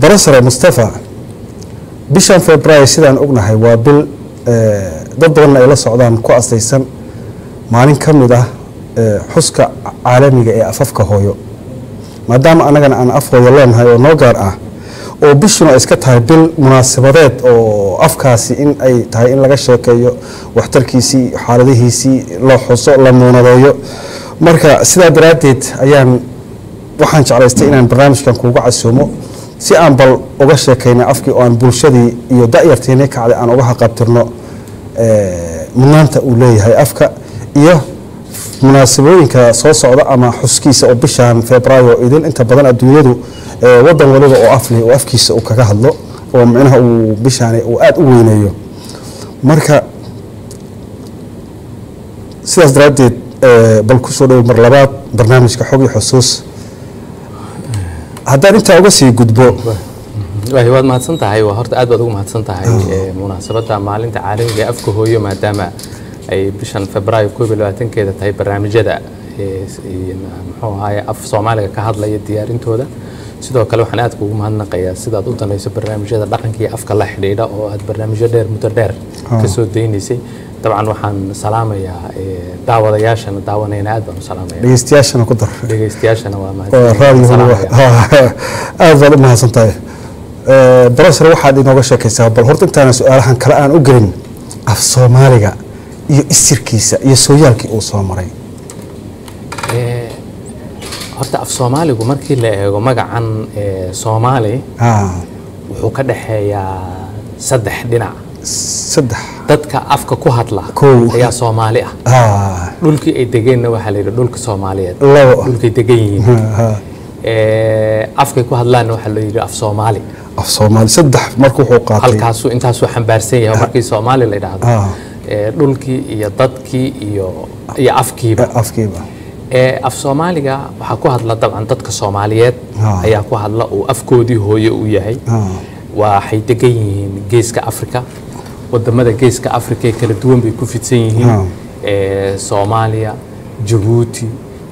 برسر مصطفى بشان فبراير سيدان أغنى هوا بال ضدنا إلى السعودان كو أصليسان مالين كمدة حسك عالمي أفافك هويو ما دام أنا أفضل يلون هاي ونوجر oo bishuna iska tahay bil munaasabadeed oo afkaasi in ay tahay in laga sheekeeyo waxtarkiisii xaaladihiisii loo xuso la muunadeeyo marka sidaa daraadeed ayaan waxaan jeclaystay inaan barnaamijkan kuugu casuumo si aan bal uga sheekayno afkii oo aan bulshadii iyo da'yarteena kacday aan uga haqabtirno mudnaanta uu leeyahay afka iyo munaasabooyinka soo socda ama xuskiisa oo bishan Febraayo idin inta badan adduunyadu wadan waliba oo afli oo afkiisa uu kaga hadlo oo macnaha uu bishaani uu aad u weynayo marka sidaas daraadeed bal ku soo dhaw mar labaad barnaamijka xog iyo xusuus haddaan intaa uga sii gudbo waad mahadsan tahay waa horta aad baad ugu mahadsan tahay munaasabada maalinta caalamiga ee afka hooyo maadaama ay bishan Febraayo 22keeda tahay barnaamijyada muxuu ahaay af Soomaaliga ka hadlaya diyaarintooda sidoo kale waxaan aad ugu mahadnaqayaa sidaad u danayso barnaamijyada dhaqanka iyo afka la xidhiidha oo aad barnaamijyo dheer muddo dheer ka soo daynaysay dabcan waxaan salaamayaa daawadayaashana daawanayna aad baan u salaamayaa dhageystayaashana ku dar dhageystayaashana waa aad baad u mahadsantahay barasar waxaad inooga sheekaysaa bal horta intaana su'aalahan kale aan u gelin af Soomaaliga iyo isirkiisa iyo sooyaalkii uu soo maray horta af Soomaaligu markii la eego magacan Soomaali wuxuu ka dhaxeeyaa saddex dhinac dadka afka ku hadla ayaa Soomaali dhulkii ay degeenna waxa la yiraahdaa dhulka Soomaaliyeed dhulkii degan yihiin afka ku hadlaan waxa la yiraahdaa af Soomaali saddex markuu wuxuu qaatay halkaas intaas uu xambaarsan yahay markii Soomaali la yiraahdo dhulkii iyo dadkii iyo afkiiba af Soomaaliga waxa ku hadla dabcan dadka Soomaaliyeed ayaa ku hadla oo afkoodii hooyo u yahay waxay degan yihiin geeska Afrika wadamada geeska Afrika kala duwan bay ku fidsan yihiin Soomaaliya Djibouti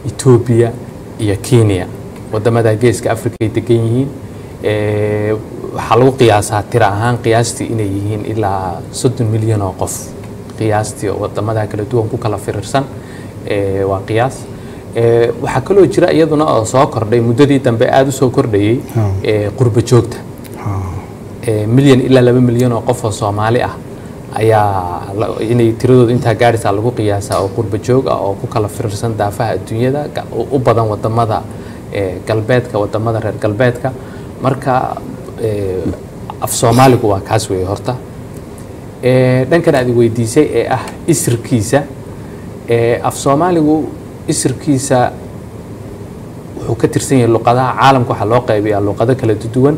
Ethiopia iyo Kenya wadamada geeska Afrika ay degan yihiin waxa lagu qiyaasaa tiro ahaan qiyaastii inay yihiin ilaa 30 milyan oo qof qiyaastii wadamada kala duwan ku kala firirsan waa qiyaas waxa kaloo jira iyaduna oo soo kordhay muddadii dambe aad u soo kordhayay qurba joogta milyan ilaa 2 milyan oo qof oo Soomaali ah ayaa inay tiradooda inta gaaraysa lagu qiyaasaa oo qurba joog ah oo ku kala firirsan daafaha adduunyada u badan wadamada galbeedka wadamada reer galbeedka marka af Soomaaligu waa kaas weey horta dhankan aad weydiisay ee ah isirkiisa af Soomaaligu isirkiisa wuxuu ka tirsan yahay luqadaha caalamka waxa loo qaybiyaa luqado kala duwan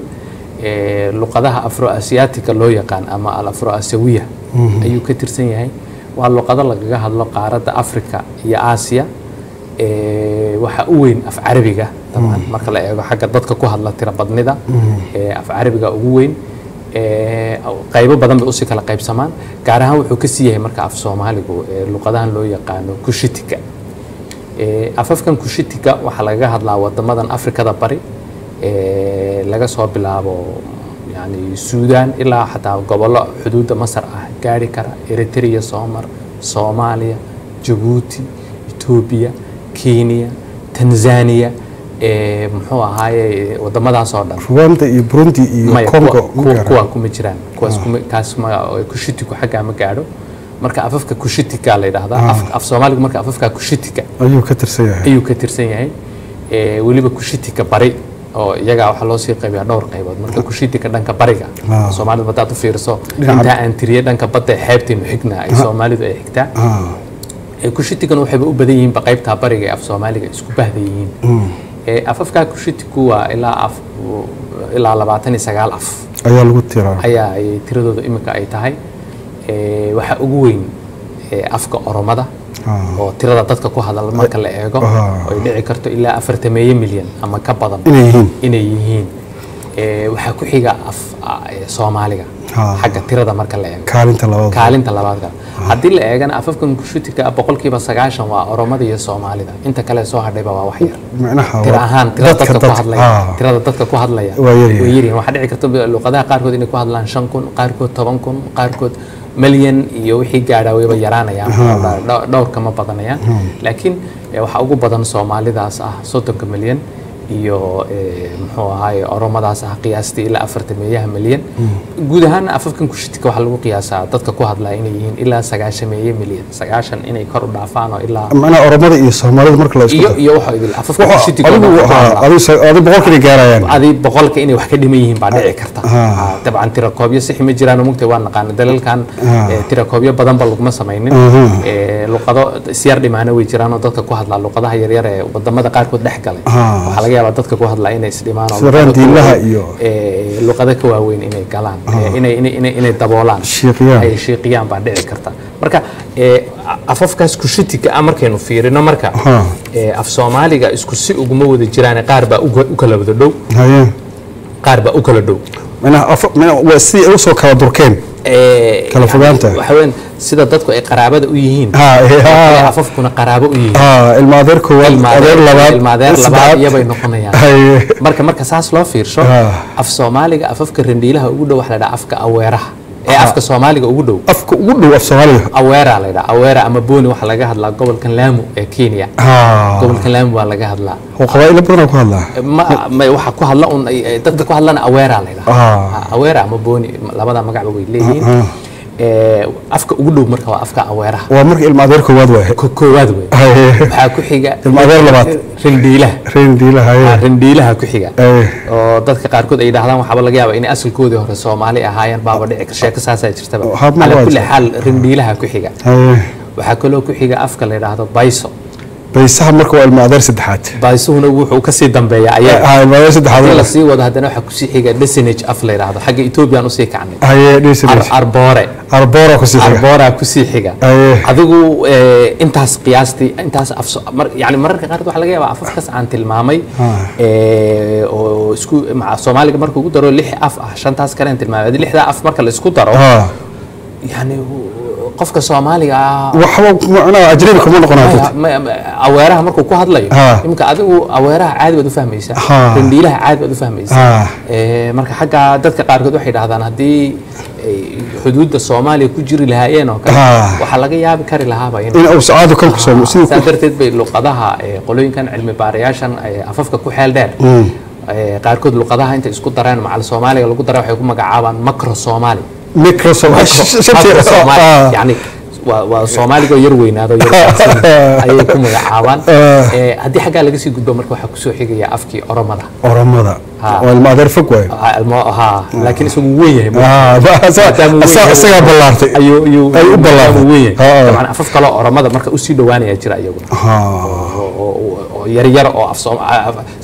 luqadaha Afro-Asiatica loo yaqaan ama al-Afro-Asawiya ayuu ka tirsan yahay waa luqado lagaga hadlo qaaradda Afrika iyo Aasiya waxa u weyn af Carabiga tamaan marka la eego xagga dadka ku hadla tira badnida af Carabiga ugu weyn qaybo badan bay u sii kala qaybsamaan gaar ahaan wuxuu ka sii yahay marka af Soomaaligu luqadahan loo yaqaan Kushitika afafkan Kushitika waxa laga hadlaa wadamadan Afrikada bari laga soo bilaabo yani Suudaan ilaa xataa gobollo xuduudda Masar ah gaari kara Eritrea Soomaaliya Djibouti Ethiopia Kenya Tanzania muxuu ahaayay wadamadaas oo dhan Rwanda iyo Burundi iyo Congo kuwa kuma jiraan kuwaas kuma kaas ma Kushitiku xagga ma gaadho marka afafka Kushitika la yiraahdaa af Soomaaliga marka afafka Kushitika ayuu ka tirsan yahay waliba Kushitika bari oo iyaga waxa loo sii qaybiyaa dhowr qaybood marka Kushitika dhanka bariga Soomaalidu baad u fiirso inta aan tiriye dhanka badda xeebtii xigna ay Soomaalidu ay xigtaa Kushitikan waxay u badan yihiin qaybta bariga af Soomaaliga isku bahdayihiin afafka Kushitiku waa ilaa 29 af ayaa lagu tiraa ayaa ay tiradooda imika ay tahay waxa ugu weyn afka Oromada oo tirada dadka ku hadla marka la eego oo dhici karto ilaa 40 milyan ama ka badan inay yihiin waxa ku xiga af Soomaaliga xagga tirada marka la eego kaalinta labaad haddii la eegana afafkan kushitika boqolkiiba 90 waa oromada iyo soomaalida inta kale soo hadhayba waa wax yar macnaha tira ahaan tirada dadka ku hadlaya way yiri waxa dhici karta luqadaha qaarkood inay ku hadlaan 5,000 qaarkood 10,000 qaarkood milyan iyo wixii gaadha wayba yaraanayaan dhowr kama badanayaan laakiin waxa ugu badan soomaalidaas ah 30 milyan iyo muxuu ahaay oromadaas ah qiyaastii ilaa 40 milyan guud ahaan afafkan kushitika waxa lagu qiyaasaa dadka ku hadlaya inay yihiin ilaa 90 milyan 90 inay kor u dhaafaan oo ilaa macna oromada iyo soomaalida marka la isku iyo waxa idil afafka kushitika adi boqolkiina gaarayaan adi boqolka inay wax ka dhiman yihiin baa dhici karta dabcan tira koobyo sax ma jiraan mugtay waan naqaan dalalkan tira koobyo badan ba laguma sameeynin luqado siyar dhimaana way jiraan oo dadka ku hadla luqadaha yar yar ee wadamada qaar kood dhex galay waxa laga yaabaa dadka ku hadla inay isdhimaan oo randiilaha iyo luqada ka waaweyn inay galaan inay daboolaan ay shiiqiyaan baa dhici karta marka afafkaas kushitika markaynu fiirino marka af Soomaaliga isku si uguma wada jiraan qaar baa u kala wada dhow qaar baa u kala dhow waa si ay u soo kala durkeen kala fogaanta waxaan sida dadku ay qaraabada u yihiin afafkuna qaraabo u yihiin ilma adeer koowaad adeer labaad iyabay noqonayaan marka saas loo fiirsho af Soomaaliga afafka randiilaha ugu dhow waxa la dhahaa afka aweeraha afka Soomaaliga ugu dhow af Soomaaliga aweera la yiraahdo aweera ama booni waxa laga hadlaa gobolkan Lamu ee Kenya gobolkan Lamu waa laga hadlaa qabaa'il badan ku hadlaa ma waxa ku hadla dadka ku hadlana aweera la yiraahdo aweera ama booni labada magac way leeyihiin afka ugu dhow marka waa afka aweeraha waa marka ilma adeer koowaad waxa ku xiga ilma adeer labaad randiilaha ku xiga oo dadka qaar kood ay yiraahdaan waxa laga yaabaa in asalkoodii hore Soomaali ahaayeen baaba dhici sheeko saasay jirtaba ala kulli xaal randiilaha ku xiga waxa kaloo ku xiga afka la yiraahdo bayso baysaha marka waa ilma adeer saddexaad baysuhuna wuxuu ka sii dambeeyaa ayaga ilma adeer saddexaad la sii wada hadana waxa ku sii xiga desinage af la yiraahdo xagga Ethiopia u sii kacnay desinage arbora ku sii xiga adigu intaas qiyaastii intaas af yani mararka qaar waxa laga yaabaa afafkaas aan tilmaamay oo isku Soomaaliga markuu ugu daro 6 af ah shantaas kale aan tilmaamay 6 af marka la isku daro yani qofka Soomaaliga waxa macnaha ajnabi kuma noqonayo aweeraha markuu ku hadlayo imka adigu aweeraha caadi wad u fahmaysaa randiilaha caadi wad u fahmaysaa marka xagga dadka qaar kood waxay yiraahdaan hadii xuduudda Soomaaliya ku jiri lahaayeen oo kale waxa laga yaabi kari lahaaba in uu saacado kan ku soo sidoo darteed bay luqadaha qolooyinkan cilmi baarayaashan afafka ku xeel dheer qaar kood luqadaha inta isku daraan macal Soomaaliga lagu daray waxay ku magacaabaan makro Soomaali يعني وصومالي ير وينادو ير ayay ku magacaabaan hadii xaga laga sii gudbo marka waxa ku soo xigaya afkii oromada oo ilma adeer fog way laakiin isagu weyn yahay asaga ballaartay ay u ballaartay dabcan afaf kale oromada marka u sii dhawaanaya jira iyagu yar yar oo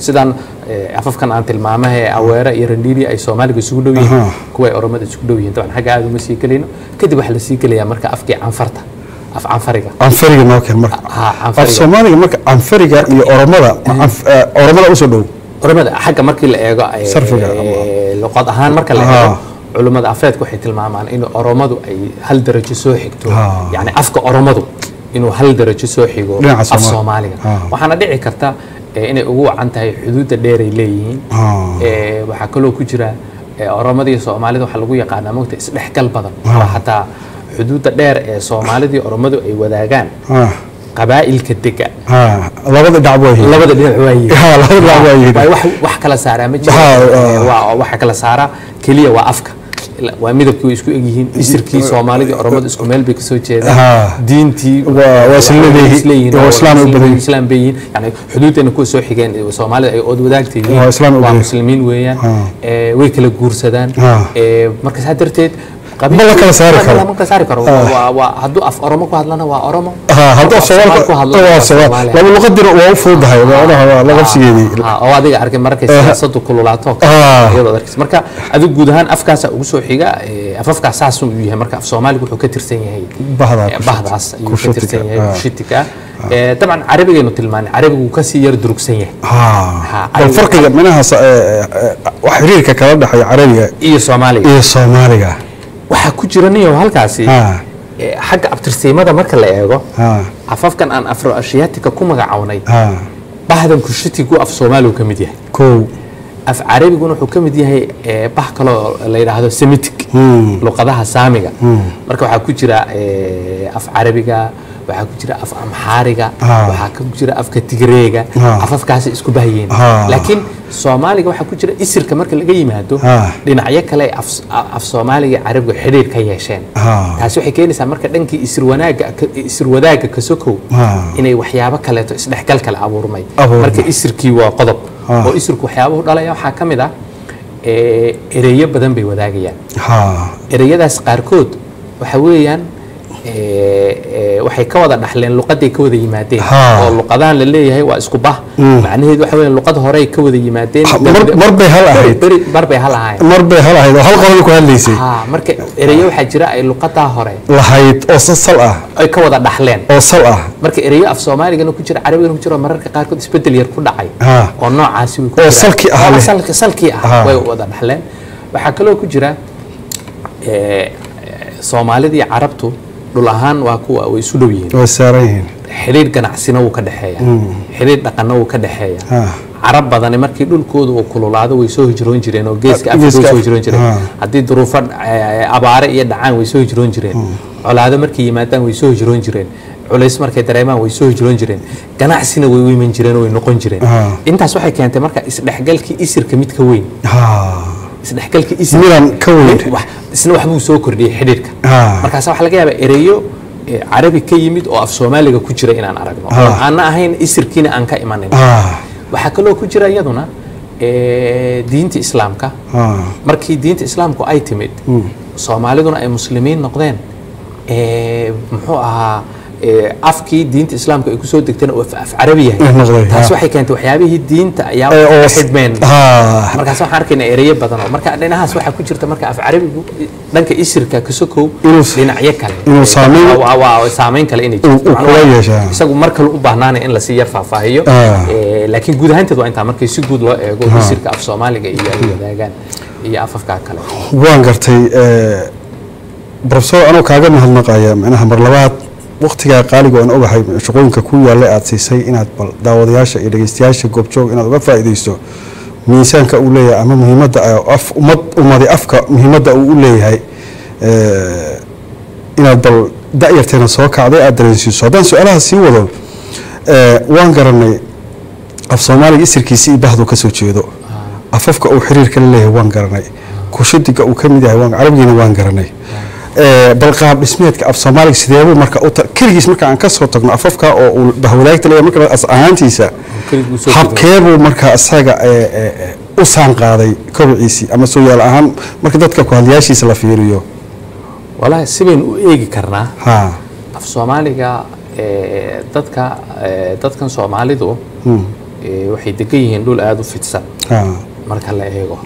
sidan afafkan aan tilmaamahay aweera iyo randiili ay Soomaaliga isugu dhow yihiin kuwa ay oromada isugu dhow yihiin dabcan xaga aad uma sii galeyno kadib waxa la sii galayaa marka afkii canfarta af canfariga noo keen marka af Soomaaliga marka canfariga iyo oromada u soo dhow oromada xaga markii la eego sarfiga luqad ahaan marka la eego culimada afeedku waxay tilmaamaan in oromadu ay hal darajo soo xigto yani afka oromadu inuu hal darajo soo xigo af Soomaaliga waxaana dhici karta inay ugu wacan tahay xuduudda dheer ay leeyihiin waxa kaloo ku jira oromada iyo Soomaalida waxa lagu yaqaanaa moogta isdhexgal badan xataa xuduudda dheer ee Soomaalida iyo oromadu ay wadaagaan qabaa'ilka dega labada dhinac way wax kala saaraa ma jiro waxa kala saara kaliya waa afka waa midabkii isku egyihiin isirkii Soomaalida oromada isku meel bay ka soo jeedaan diintii waa islaam bayeen yani xuduudana ku soo xigeen Soomaalida ay ood wadaagtayeen waa muslimiin weeyaan way kala guursadaan marka sadarteed ما كلا سارك ما كلا سارك وهدو أف أرمو كهذلنا وأرمو هدو سوالك سوال لما نقدر وأفرض هاي أنا لا نفسي دي أو هذا أركي مركز سياسة كل لاتوك يلا دركز مركا أذو جودهان أفكاس أوسو حاجة أفكاس عسو يهم مركا في الصومال يقولوا كتير سنة هي بعض عس كتير سنة هي شتيكا طبعا عربي إنه تلمان عربي وكسي يردرك سنة الفرق منها وحريرك كلام ده عربي إيه صومالي waxa ku jira niyo halkaasi xagga abtirsiimada marka la eego afafkan aan afro asiatica ku magacawnay bahdan kushitigu af Soomaaliga ka mid yahay koow af Carabiguna wuxuu ka mid yahay bah kale la yiraahdo Semitic luqadaha Saamiga marka waxa ku jira af Carabiga waxa ku jira af Amhaariga waxa ku jira afka Tigreega afafkaas isku bahayeen laakiin Soomaaliga waxa ku jira isirka marka laga yimaado dhinacyo kale af Soomaaliga Carabiga xiriir ka yeesheen taas waxay keenaysaa marka dhankii isir wadaaga ka sokow inay waxyaabo kale isdhexgal kale abuurmay marka isirkii waa qodob oo isirku waxyaabo dhalaya waxa kamid ah ereyo badan bay wadaagayaan ereyadaas qaarkood waxa weeyaan waxay ka wada dhaxleen luqaday ka wada yimaadeen oo luqadahan la leeyahay waa isku bah macnaheedu waxa weeyaan luqad hore ay ka wada yimaadeen marbay hal ahayd oo hal qodob ku hadlaysay marka ereyo waxa jira ay luqada hore lahayd oo sal ah ay ka wada dhaxleen oo sal ah marka ereyo af Soomaaliga ku jira Carabigana ku jira mararka qaar kood isbedel yar ku dhacay oo noocaasi ku oo salki ah way wada dhaxleen waxa kale oo ku jira Soomaalida iyo Carabtu dhul ahaan waa kuwa way isu dhow yihiin oo saarayeen xiriir ganacsina uu ka dhaxeeya xiriir dhaqanna uu ka dhaxeeya Carab badan markii dhulkooda uu kululaado way soo hijroon jireen oo geeska Afrika soo hijroon jireen hadii duruufo abaare iyo dhacaan way soo hijroon jireen colaado markii yimaadaan way soo hijroon jireen culays markay dareemaan way soo hijroon jireen ganacsina way wiiman jireen oo way noqon jireen intaas waxay keentay marka isdhexgalkii isirka mid ka weyn isdhexgalka ismiran ka weyn isna wax buu soo kordhiyay xiriirka markaas waxa laga yaabaa ereyo Carabi ka yimid oo af Soomaaliga ku jira inaan aragno aan ahayn isirkiina aan ka imanin waxa kale oo ku jira iyaduna diinta Islaamka markii diinta Islaamku ay timid Soomaaliduna ay muslimiin noqdeen muxuu ahaa afkii diinta Islaamka ay ku soo degteen oo af Carabi yahay taas waxay keentay waxyaabihii diinta ayaa u xidmeen markaas waxaan arkaynaa ereyo badan oo marka dhinacaas waxa ku jirta marka af Carabigu dhanka isirka ka sokow dhinacyo kale inuu saameyn kale inay jirto isagu marka u baahnaan in la sii yar faahfaahiyo laakiin guud ahaanteed waa inta markii si guud loo eego isirka af Soomaaliga iyo wadaagaan iyo afafka kale waan gartay professor anoo kaaga mahadnaqaya macnaha mar labaad waqtiga qaaliga oo ogahay shaqooyinka ku yaala aad siisay inaad bal daawadayaasha iyo dhageystayaasha goobjoog inaad uga faa'iideyso miisaanka uu leeyahay ama muhiimadda ummadi afka muhiimadda uu u leeyahay inaad bal da'yarteena soo kacday aad dareensiiso haddaan su'aalaha sii wado waan garanay af Soomaaliga isirkiisa iyo bahdu ka soo jeedo afafka uu xiriirka la leeyahay waan garanay kushadiga uu ka mid yahay waan Carabigina waan garanay bal qaab dhismeedka af Soomaaliga sideebu marka kaligiis marka aan ka soo tagno afafka oo uu bahwadaagta leeyahay marka as ahaantiisa habkeebu marka asaga u saan qaaday kobciisi ama soo yaal ahaan marka dadka ku hadlayaashiisa la fiiriyo wallahi sibeen u eegi karnaa af Soomaaliga dadkan Soomaalidu waxay degan yihiin dhul aad u fidsan marka la eego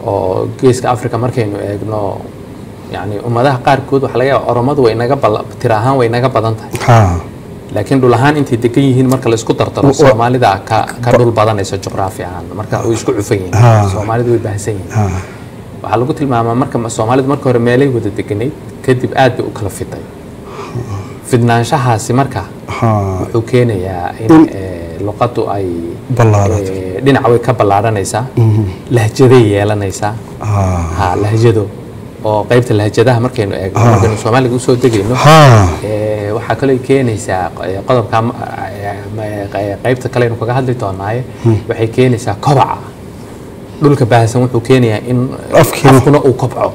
oo geeska Afrika markaynu eegno يعني umadaha qaarkood waxa laga yaabaa oromadu way naga tiraahan way naga badan tahay laakiin dhul ahaan intii degan yihiin marka la isku dartaro Soomaalida ka dhul badanaysa juqraafi ahaan marka way isku cufan yihiin Soomaalidu way baahsan yihiin waxa lagu tilmaamaa marka Soomaalidu marka hore meelay wada deganeed kadib aad bay u kala fitay fidnaanshahaasi marka wuxuu keenayaa in luqadu ay dhinac way ka ballaaranaysaa lahjaday yeelanaysaa lahjado oo qaybta lahjadaha markaynu eegno markaynu Soomaaliga u soo degayno waxa kale ay keenaysaa qodobka qaybta kale inuu kaga hadli doonaaye waxay keenaysaa kobaca dhulka baahsan wuxuu keenayaa in afkuna uu kobco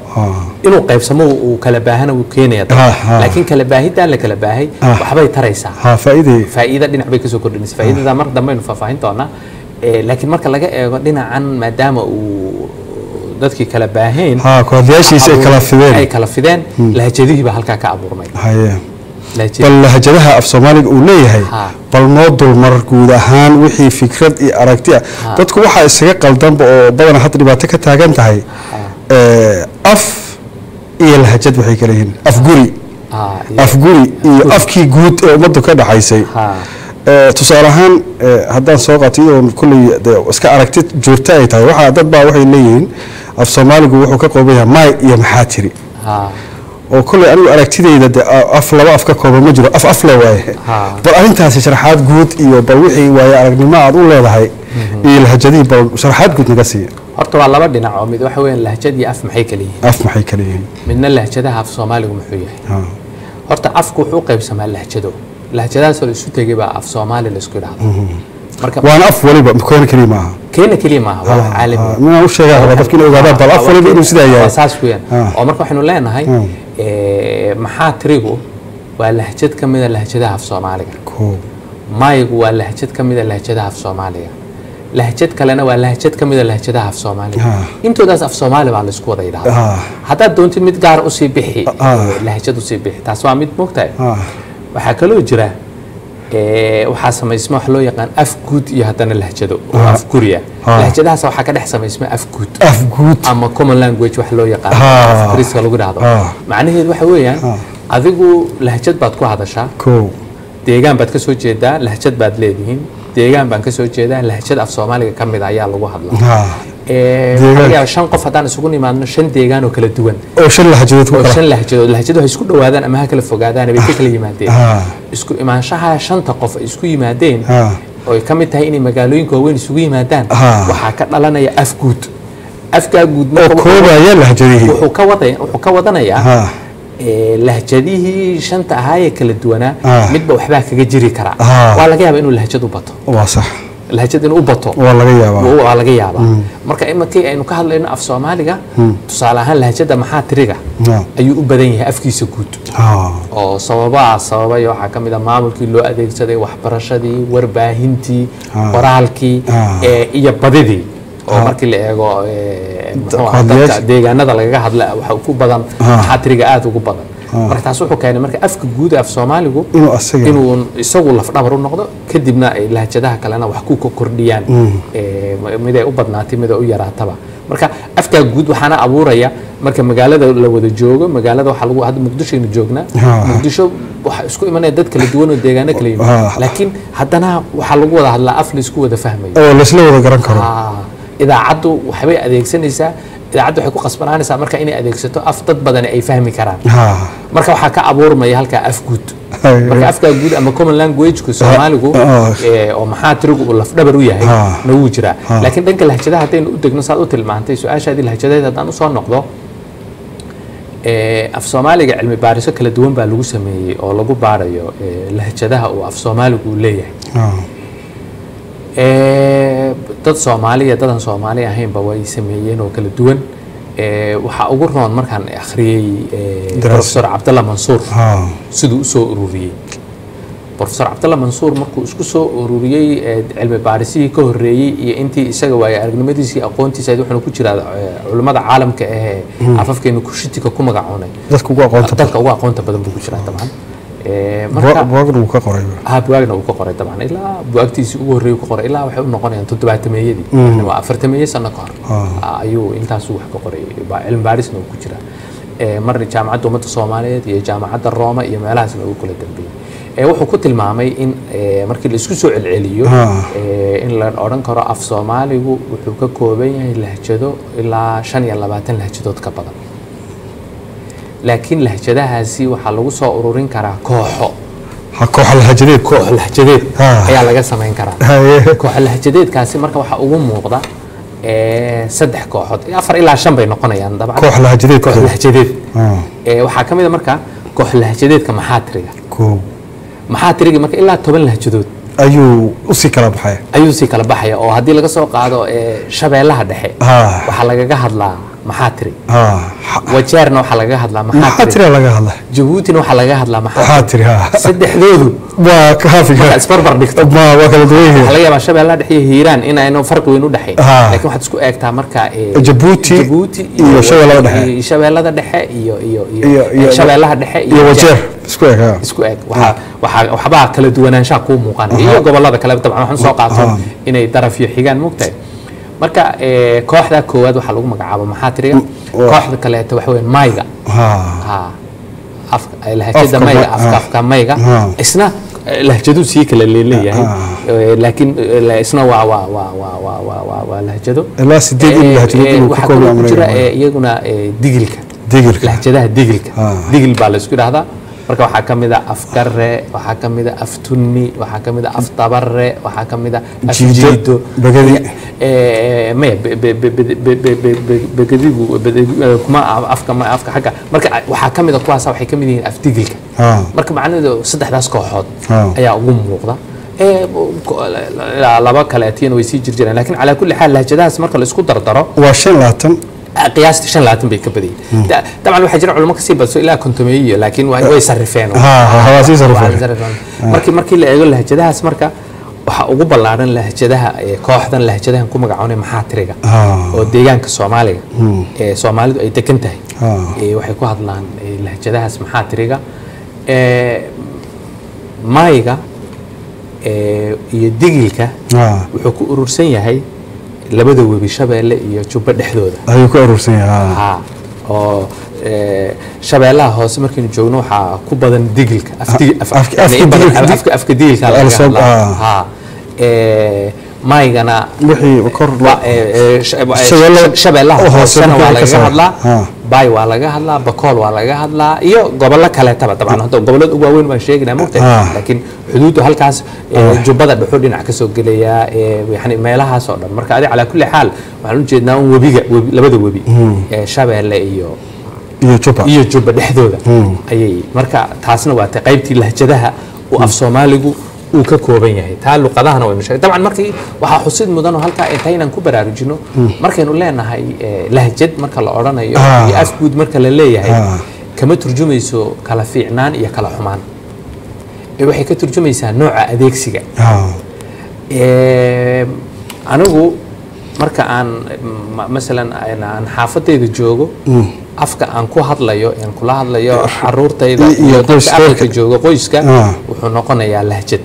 inuu qaybsamo uu kala baahana uu keenayaa laakiin kala baahida la kala baahay waxbay taraysaa faa'iido dhinac bay ka soo kordhinaysaa faa'iidada mar dambe aynu faahfaahin doonaa laakiin marka laga eego dhinacan maadaama uu dadkii kala baaheen kooxdayaashiisa ay kala fideen lahjadihiiba halkaa ka abuurmay bal lahjadaha af Soomaaliga uu leeyahay bal noo dulmar guud ahaan wixii fikrad iyo aragti dadku waxa isaga qaldanba oo badan had dhibaato ka taagan tahay af iyo lahjad waxay kala yihiin afguri iyo afkii guud ee ummadda ka dhaxaysay tusaale ahaan haddaan soo qaatay oo kulli iska aragti joogta ay tahay waxa dad baa waxay leeyihiin af Soomaaligu wuxuu ka qooban yahay may iyo maxaa tiri oo kulay anigu aragtidayda af laba af ka kooban ma jiro af la waaye bal arintaasi sharaxaad guud iyo bal wixii waaye aragnimo aad u leedahay iyo lahjadii bal sharaxaad guud naga sii horta waa laba dhinac oo mid waxa weeyaan lahjad iyo af maxay kala yihiin midna lahjadaha af Soomaaligu muxuu yahay horta afku wuxuu qaybsamaa lahjado lahjadahaas oo isu tagay baa af Soomaali la isku yiraahdo marka waan af waliba keena kaliya maaha waa caalami ma u sheegaa dadka inuu ogaado bal af waliba inuu sidaa yahay asaas weeyaan oo marka waxaanu leenahay maxaa tirigu waa lahjad kamid ah lahjadaha af Soomaaliga maygu waa lahjad kamid ah lahjadaha af Soomaaliga lahjad kalena waa lahjad kamid ah lahjadaha af Soomaaliga intoodaas af Soomaali baa la isku wada yiraahdaa hadaa doonto mid gaar u sii bixi lahjad u sii bixi taas waa mid moogtahay waxa kale oo jira waxaa samaysma wax loo yaqaan af guud iyo hadana lahjado oo af Kuriya lahjadahaas waxa ka dhex samaysma af guud ama common language wax loo yaqaan af Kuriska lagu dhahdo macnaheedu waxa weeyaan adigu lahjad baad ku hadashaa deegaan baad ka soo jeedaa lahjad baad leedihiin deegaan baan ka soo jeedaa lahjad af Soomaaliga kamid ayaa lagu hadlaa shan qof haddaan isugu nimaadno shan deegaan oo kala duwan oo shan lahjadood lahjadu hay isku dhawaadaan ama ha kala fogaadaan bay kala yimaadeen isku imaanshaha shanta qof isku yimaadeen oo ka mid tahay inay magaalooyinka waaweyn isugu yimaadaan waxaa ka dhalanaya af guud afka guud marka koobaya lahjadihi wuxuu ka wadanayaa lahjadihii shanta ahaa kala duwanaa midba waxba kaga jiri kara waa laga yaabaa inuu lahjad u bato waa sax lahjad inuu bato waa laga yaabaa marka imarkii aynu ka hadlayno af Soomaaliga tusaale ahaan lahjada maxaa tiriga ayuu u badan yahay afkiisa guud oo sababayo waxa kamid ah maamulkii loo adeegsaday waxbarashadii warbaahintii qoraalkii iyo badidii oo markii la eego deegaanada laga hadla waxa ku badan maxaa tiriga aad ugu badan marka taas wuxuu keenay marka afka guud af Soomaaligu inuu isagu laf dhabar u noqdo kadibna ay lahjadaha kalena wax ku kordhiyaan mid ay u badnaatay mid ay u yaraataba marka afka guud waxaana abuuraya marka magaalada la wada joogo magaalada waxa lagu hadda Muqdisho inuu joogna Muqdisho waxa isku imanaya dad kala duwan oo deegaano kala yimaada laakiin haddana waxa lagu wada hadlaa af la isku wada fahmayo oo la isla wada garan karo idaacadu waxay adeegsanaysaa idaacadu waxay ku qasbanaanaysaa marka inay adeegsato af dad badan ay fahmi karaan marka waxa ka abuurmaya halka af guud marka afka guud ama common language ku Soomaaligu oo maxaa tirigu uu laf dhabar u yahay noo jira laakiin dhanka lahjadaha hadaynu u degno saad u tilmaantay su'aashaadii lahjadadeed hadaan u soo noqdo af Soomaaliga cilmi baariso kala duwan baa lagu sameeyay oo lagu baarayo lahjadaha oo af Soomaaligu leeyahay dad Soomaaliya dadan Soomaali ahaynba way sameeyeen oo kala duwan waxa ugu roon markaan akhriyay Professor Abdullah Mansour sidoo soo ururiyay Professor Abdullah Mansour markuu isku soo ururiyay cilmi baarisii ka horeeyay iyo intii isaga waaya aragnimadiisii aqoontiisa wuxuu ku jiraa culimada caalamka afafkeenu ku shitika ku magacoonay dadka ugu aqoonta badan buu ku jiraa taban buugna uu ka qoray buugna uu ka qoray taban ilaa buugtiisii ugu horeeyay ku qoray ilaa waxay u noqonayaan 700 waa 40 sano ka hor ayuu intaas wax ka qoray cilmi baarisna uu ku jiraa marna jaamacadda ummadda Soomaaliyeed iyo jaamacadda Roma iyo meelahaas lagu kala dambeeyay wuxuu ku tilmaamay in markii la isku soo celceliyo in la oran karo af Soomaaligu wuxuu ka kooban yahay lahjado ilaa 25 lahjadood ka badan laakiin lahjadahaasi waxa lagu soo ururin karaa kooxo koox lahjadeed ayaa laga sameyn karaa koox lahjadeedkaasi marka waxa ugu muuqda saddex kooxood 4 ilaa 5 bay noqonayaan dabcan koox lahjadeed waxa kamid marka koox lahjadeedka maxaa tiriga maxaa tiriga marka ilaa 10 lahjadood ayuu si kala baxaya oo hadii laga soo qaado shabeellaha dhexe waxa laga hadlaa maxaa tiri wajeerna waxa laga hadlaa maxaa tiri Djibouti waxa laga hadlaa maxaa tiri saddexdoodu waa kaafiga isbarbar dhigto waa kala duwan waxa laga yaabaa shabeellaha dhexe iyo Hiiraan in aynu farqi weyn u dhaxayn laakiin waxaad isku eegtaa marka Djibouti iyo shabeellaha dhexe iyo shabeellaha dhexe iyo wajeer isku eeg waxba kala duwanaanshaha ku muuqanaya iyo gobolada kale dabcan waxaan soo qaato inay daraf iyo xigaan mugtay marka kooxda koowaad waxa lagu magacaabo maxaa tiriga kooxda kale waxa weyn mayga afka lahjada mayga afka mayga isna lahjadu si kala leeyahay laakiin isna waa lahjado ilaa 8 lahjado ku kooban iyaguna digilka lahjadaha digilka digil baa la isku yiraahdaa marka waxaa ka mid ah afgarre waxaa ka mid ah aftunni waxaa ka mid ah aftabarre waxaa ka mid ah afjiido bagadi ma bagadigu kuma afka xagga marka waxaa ka mid ah kuwaas waxay ka mid yihiin afdigilka marka macnaheedu saddexdaas kooxood ayaa ugu muuqda laba kaleetiin way sii jirjireen laakiin ala kulli xaal lahjadahaas marka la isku dardaro waa 25 قياستي 5 bay ka badiyeen طبعا waxa jira culimo ka sii badso ilaa kontomeeyo laakiin way sarrifeen hawaasi sarrifeen markii la eego lahjadahaas marka waxa ugu ballaaran lahjadaha kooxdan lahjadahan ku magacawnay maxaa tiriga oo deegaanka Soomaaliga Soomaalidu ay degan tahay waxay ku hadlaan lahjadahaas maxaa tiriga maayga iyo digilka wuxuu ku urursan yahay labada webi Shabeelle iyo Jubba dhexdooda ayuu ku urursan yahay oo shabeellaha hoose markii joogno waxa ku badan digilka afka digilka maygana wixii kor shabeellaha hoose waa laga hadlaa bay waa laga hadlaa bakool waa laga hadlaa iyo gobollo kale taban hadda gobollada ugu waaweyn baan sheegnaa mugtay laakiin xuduuddu halkaas jubbada dhuxul dhinac ka soo gelaya yani meelahaas oo dhan marka adiga ala kulli xaal waxaan u jeednaa in webiga labada webi shabeelle iyo jubba dhexdooda ayay marka taasna waa qaybtii lahjadaha oo af Soomaaligu uu ka kooban yahay taa luqadahana way sheegay taban markii waxa xusid mudan oo halka ay taynaan ku baraarujino markaynu leenahay lahjad marka la oranayo iyo afguud marka la leeyahay kama turjumayso kala fiicnaan iyo kala xumaan waxay ka turjumaysaa nooca adeegsiga anigu marka aan masalan aan xaafadeyda joogo afka aan ku hadlayo aan kula hadlayo caruurtayda iyo dadka jooga qoyska wuxuu noqonayaa lahjad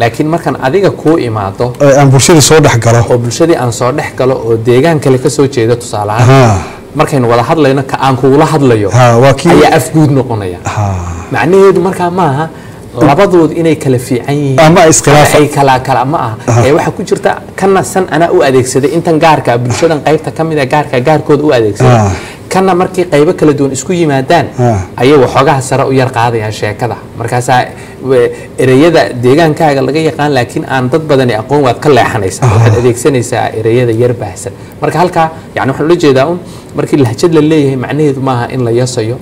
laakiin markan adiga ku imaado aan bulshada soo dhax galo oo bulshada aan soo dhax galo oo deegaan kale ka soo jeedo tusaalaha markaynu wada hadlayno ka aan kuula hadlayo ayaa afguud noqonaya macnaheedu marka maaha labadood inay kala fiican yihiin ama iskhilaaf ay kala ma aha waxa ku jirta kana san ana u adeegsaday intan gaarka bulshadan qaybta kamid ah gaarkood u adeegsaday kana markii qaybo kala duwan isku yimaadaan ayay waxoogaha sare u yar qaadayaan sheekada markaas ereyada deegaankaaga laga yaqaan laakiin aan dad badan aqoon waad ka leexanaysaa waxaad adeegsanaysaa ereyada yar baahsan marka halka yani waxaan la jeedaa markii lahjad la leeyahay macnaheedu maaha in la yasayo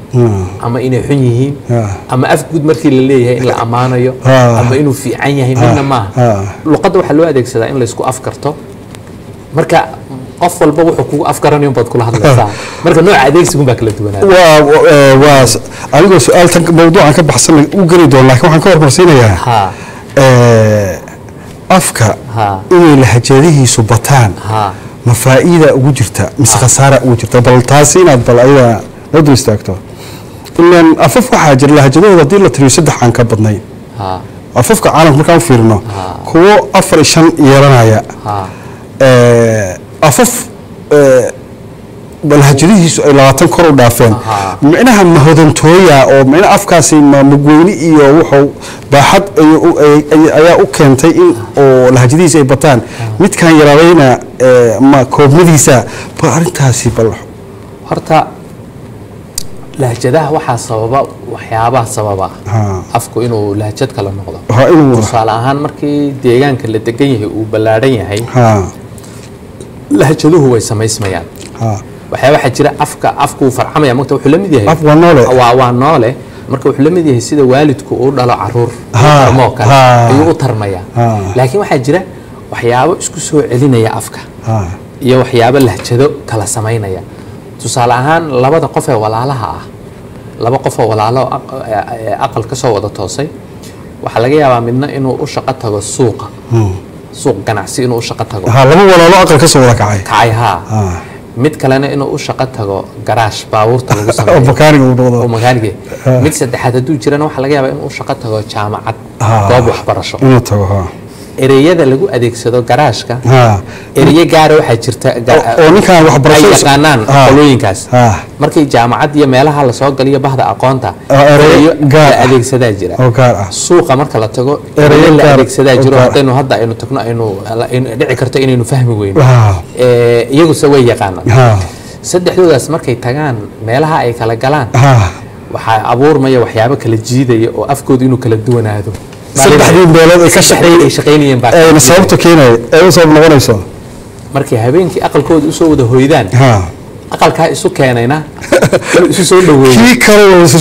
ama inay xun yihiin ama afguud markii la leeyahay in la amaanayo ama inuu fiican yahay midna maaha luqadda waxa loo adeegsadaa in la isku afkarto marka qof walba wuxuu kugu afgaranayo baad kula hadlaysaa marka nooca adeegsigu baa kala duwanaa waa anigoo su'aaltan mawduucan ka baxsan u gari doon laakiin waxaan ka hormarsiinayaa afka inay lahjadihiisu bataan ma faa'iida ugu jirta mise khasaara ugu jirta bal taasi inaad bal ayada la dul istaagto ilaan afaf waxaa jira lahjadooda haddii la tiriyo 3 aan ka badnayn afafka caalamka markaan u fiirino kuwo 4 5 yeelanaya afaf balhajadihiisu ay 20 kor u dhaafeen macnaha mahodantooya oo macnaha afkaasi magweyni iyo wuxuu baaxad ayaa u keentay in oo lahjadihiisa ay bataan midkan yaraadayna ma koobnadiisa ba arintaasi bal horta lahjadaha waxa sababa waxyaabaha sababa afku inuu lahjad kala noqdo tusaale ahaan markii deegaanka la degan yahay uu ballaaran yahay lahjaduhu way samaysmayaan waxa jira afku farxamaya marka wuxuu la mid yahay waa noole marka wuxuu la mid yahay sida waalidku uu dhalo caruur tarmo kale ayuu u tarmaya laakiin waxa jira waxyaabo isku soo celinaya afka iyo waxyaabo lahjado kala sameynaya tusaale ahaan labada qof ee walaalaha ah laba qof oo walaalo aqal ka soo wada toosay waxa laga yaabaa midna inuu u shaqo tago suuq ganacsi inuu u shaqo tago laba walaalo aqal ka soo wada kacay mid kalena inuu u shaqo tago garaash baabuurta lagu sameeyo oo makaaniga mid saddexaad haduu jirana waxa laga yaabaa inuu u shaqo tago jaamacad goob waxbarasho inuu tago ereyada lagu adeegsado garaashka ereye gaar waxa jirta oo ninkan waxbarasho yaqaanaan qolooyinkaas markii jaamacad iyo meelaha la soo galiyo bahda aqoonta ereyo gaar adeegsadaa jira oo gaar ah suuqa marka la tago ereyo la adeegsadaa jiro hadaynu hadda aynu tagno aynu dhici karto inaynu fahmi weyno iyagu se way yaqaanaan saddexdoodaas markay tagaan meelaha ay kala galaan waxaa abuurmaya waxyaabo kala jiidaya oo afkoodu inuu kala duwanaado saddexdii meelood ay ka shaqeynayeen baa sababta keenay ay u sabab noqonayso markay habeenkii aqalkooda u soo wada hoydaan aqalkaa isu keenayna isu soo dhaweeyay kii kale oo isu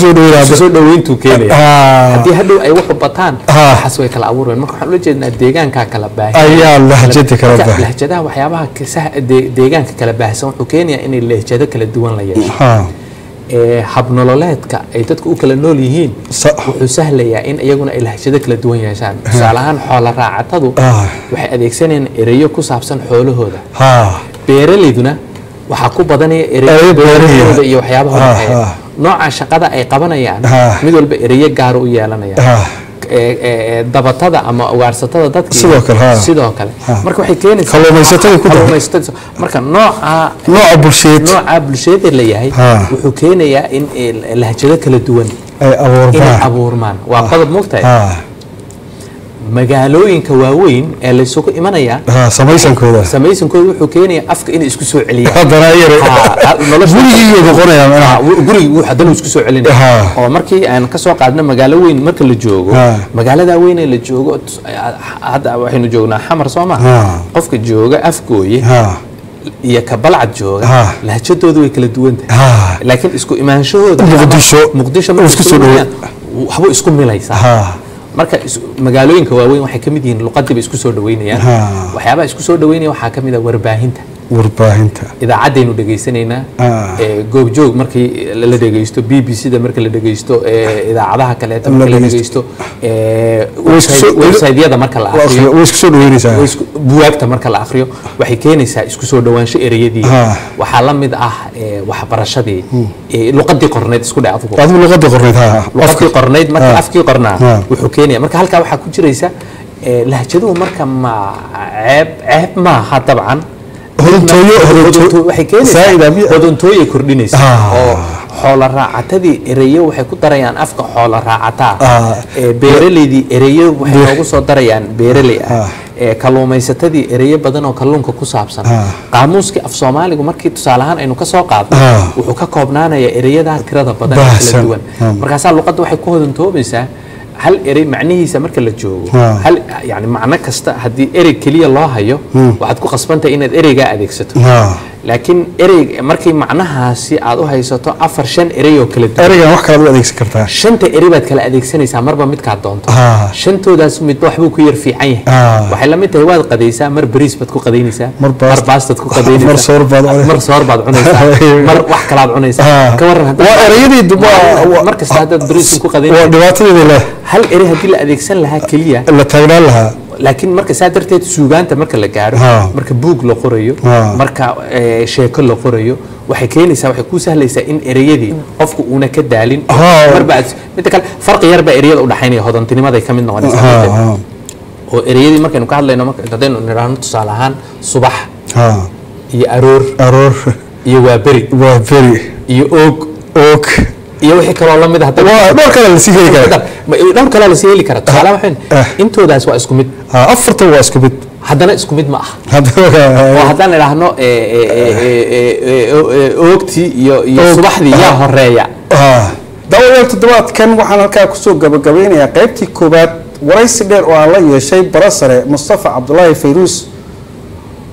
soo dhaweyntu keenay haddii hadhow ay wax bataan waxaas way kala abuureen marka waxaan ula jeednaa deegaanka kala baahan ayaa lahjada kala baahan lahjadaha waxyaabaha deegaanka kala baahsan wuxuu keenayaa inay lahjado kala duwan la yeesho habnololeedka ay dadku u kala nool yihiin wuxuu sahlayaa in iyaguna ay lahjado kala duwan yeeshaan tusaale ahaan xoola raacatadu waxay adeegsanayaan ereyo ku saabsan xoolahooda beeraleyduna waxaa ku badanaya ereyo beerahooda iyo waxyaabaha nooca shaqada ay qabanayaan mid walba ereyo gaar u yeelanaya dabatada ama ugaarsatada dadka sidoo kale marka waxay keenaysaa kalluumaysatada marka nooca bulshada la yahay wuxuu keenayaa in lahjado kala duwan ay abuurmaan waa qodob moogtahay magaalooyinka waaweyn ee la isugu imanaya samaysankooda wuxuu keenayaa afka inay isku soo celiyaan gurigii haddana isku soo celinaya oo markii aan ka soo qaadno magaalo weyn marka la joogo magaalada weyn ee la joogo hadda waxaynu joognaa xamar soo ma qofka jooga afgooye iyo ka balcad jooga lahjadoodu way kala duwan tahay laakiin isku imaanshahooda muqdisho isku soo dhaweeyaan waxba isku milaysaa marka magaalooyinka waaweyn waxay ka mid yihiin luqadiiba isku soo dhaweynayaan waxyaabaha isku soo dhaweynaya waxaa ka mid ah warbaahinta idaacadaynu dhagaysanaynaa goobjoog markii la dhagaysto BBC-da marka la dhagaysto idaacadaha kaleeta marka la dhagaysto website-yada marka la akhriyo way isku soo dhaweynaysaa buwaagta marka la akhriyo waxay keenaysaa isku soo dhawaansho ereyadii waxaa la mid ah waxbarashadii luqadii qorneed isku dhac adigu luqadii qorneed marka afkii qornaa wuxuu keenaya marka halkaa waxaa ku jiraysa lahjaduhu marka ma ceeb maaha dabcan waxay keenaysaa hodantooyay kordhinaysaa oo xoola raacatadii ereyo waxay ku darayaan afka xoola raacataa beeraleydii ereyo waxay noogu soo darayaan beeraley ah kalluumaysatadii ereyo badan oo kalluunka ku saabsan qaamuuskii af soomaaligu markii tusaale ahaan aynu ka soo qaadno wuxuu ka koobnaanayaa ereyadaa tirada badan ee kala duwan markaasaa luqadda waxay ku hodantoobaysaa hal erey macnihiisa marka la joogo hal yani macno kasta haddii erey keliya loo hayo waxaad ku qasbantahay inaad ereygaa adeegsato laakiin erey markii macnahaasi aad u haysato 4-5 erey oo kala duwan ereygan wax kala adeegsan kartaa 5 erey baad kala adeegsanaysaa marba midkaad doonto 5toodaas midba waxbuu ku yar fiican yahay waxay la mid tahay waad qadaysaa mar bariis baad ku qadaynaysaa mar baastad ku qadaynaysaa mar soor baad cunaysaa mar wax kale aad cunaysaa ka waran waa ereyadii markasta haddaad bariis ku qadaynaysaa waa dhibaatadeeda leh hal erey haddii la adeegsan lahaa keliya la taagnaan lahaa laakiin marka saa darteed suugaanta marka la gaaro marka buug la qorayo marka sheeko la qorayo waxay keenaysaa waxay ku sahlaysaa in ereyadii qofku uuna ka daalin marba mid kale farqi yar baa ereyada u dhaxaynaya hodantinimaday ka mid noqonaysaa oo ereyadii markaynu ka hadlayno marka haddaynu nidhaahno tusaale ahaan subax iyo aroor iyo waa beri iyo oog iyo wixii kaloo la mid ah dhowr kale la sii heli karaa dhowr kale la sii heli karaa tusaale waxaan intoodaas waa isku mid afarta waa isku mid haddana isku mid ma aha oo haddaan idhaahno oogtii iyo subaxdii yaa horeeya daawadayaal toddobaadkan waxaan halkaa kusoo gabagabeynayaa qaybtii koowaad waraysi dheer oo aan la yeeshay barasare Mustafa Cabdullaahi Fayruus